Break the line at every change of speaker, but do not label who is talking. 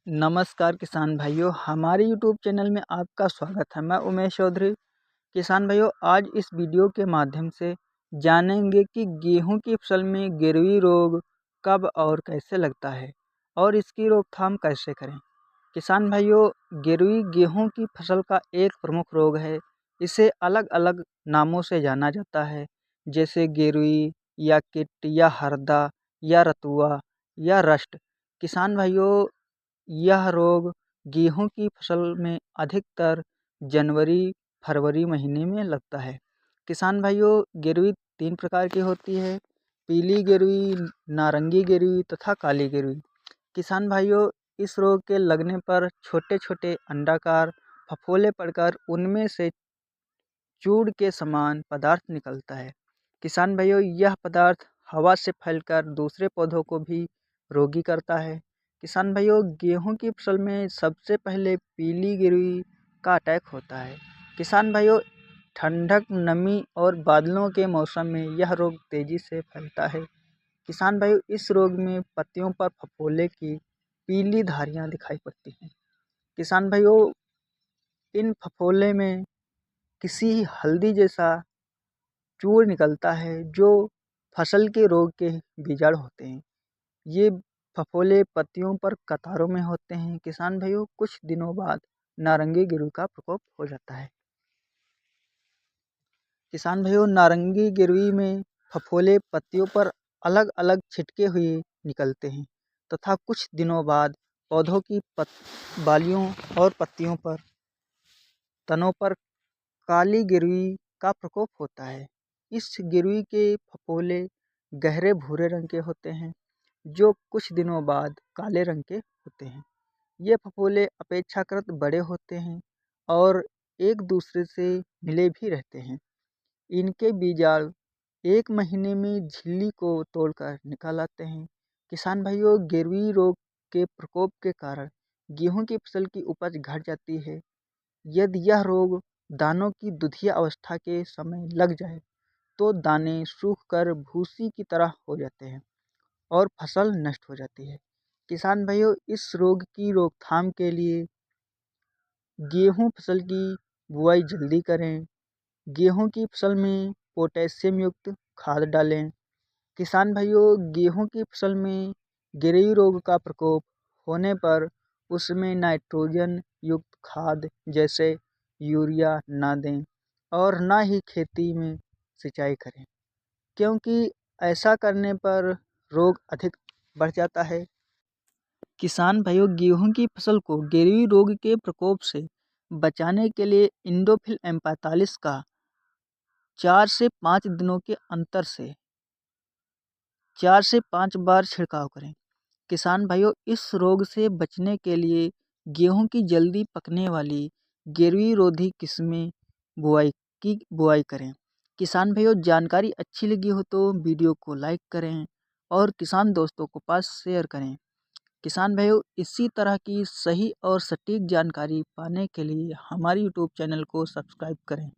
नमस्कार किसान भाइयों, हमारे यूट्यूब चैनल में आपका स्वागत है। मैं उमेश चौधरी। किसान भाइयों, आज इस वीडियो के माध्यम से जानेंगे कि गेहूं की फसल में गिरवी रोग कब और कैसे लगता है और इसकी रोकथाम कैसे करें। किसान भाइयों, गिरवी गेहूं की फसल का एक प्रमुख रोग है। इसे अलग अलग नामों से जाना जाता है, जैसे गिरवी या किट या हरदा या रतुआ या रस्ट। किसान भाइयों, यह रोग गेहूं की फसल में अधिकतर जनवरी-फरवरी महीने में लगता है। किसान भाइयों, गिरवी 3 प्रकार की होती है: पीली गिरवी, नारंगी गिरवी तथा काली गिरवी। किसान भाइयों, इस रोग के लगने पर छोटे-छोटे अंडाकार फफोले पड़कर उनमें से चूड़ के समान पदार्थ निकलता है। किसान भाइयों, यह पदार्थ हवा से फैलकर दूसरे पौधों को भी रोगी करता है। किसान भाइयों, गेहूं की फसल में सबसे पहले पीली गिरवी का अटैक होता है। किसान भाइयों, ठंडक, नमी और बादलों के मौसम में यह रोग तेजी से फैलता है। किसान भाइयों, इस रोग में पत्तियों पर फफोले की पीली धारियां दिखाई पड़ती हैं। किसान भाइयों, इन फफोले में किसी हल्दी जैसा चूर्ण निकलता है जो फसल के रोग के बीजाणु होते हैं। ये फफोले पत्तियों पर कतारों में होते हैं। किसान भाइयों, कुछ दिनों बाद नारंगी गिरवी का प्रकोप हो जाता है। किसान भाइयों, नारंगी गिरवी में फफोले पत्तियों पर अलग अलग छिटके हुए निकलते हैं तथा कुछ दिनों बाद पौधों की बालियों और पत्तियों पर तनों पर काली गिरवी का प्रकोप होता है। इस गिरवी के फफोले गहरे भूरे रंग के होते हैं जो कुछ दिनों बाद काले रंग के होते हैं। ये फफोले अपेक्षाकृत बड़े होते हैं और एक दूसरे से मिले भी रहते हैं। इनके बीजाणु 1 महीने में झिल्ली को तोड़कर निकल आते हैं। किसान भाइयों, गिरवी रोग के प्रकोप के कारण गेहूं की फसल की उपज घट जाती है। यदि यह रोग दानों की दुधिया अवस्था के समय लग जाए तो दाने सूखकर भूसी की तरह हो जाते हैं और फसल नष्ट हो जाती है। किसान भाइयों, इस रोग की रोकथाम के लिए गेहूं फसल की बुआई जल्दी करें। गेहूं की फसल में पोटेशियम युक्त खाद डालें। किसान भाइयों, गेहूं की फसल में गिरवी रोग का प्रकोप होने पर उसमें नाइट्रोजन युक्त खाद जैसे यूरिया ना दें और ना ही खेती में सिंचाई करें, क्योंकि ऐसा करने पर रोग अधिक बढ़ जाता है। किसान भाइयों, गेहूं की फसल को गिरवी रोग के प्रकोप से बचाने के लिए इंडोफिल M45 का 4 से 5 दिनों के अंतर से 4 से 5 बार छिड़काव करें। किसान भाइयों, इस रोग से बचने के लिए गेहूं की जल्दी पकने वाली गिरवी रोधी किस्में बुआई करें। किसान भाइयों, जानकारी अच्छी लगी हो तो वीडियो को लाइक करें और किसान दोस्तों को पास शेयर करें। किसान भाइयों, इसी तरह की सही और सटीक जानकारी पाने के लिए हमारे यूट्यूब चैनल को सब्सक्राइब करें।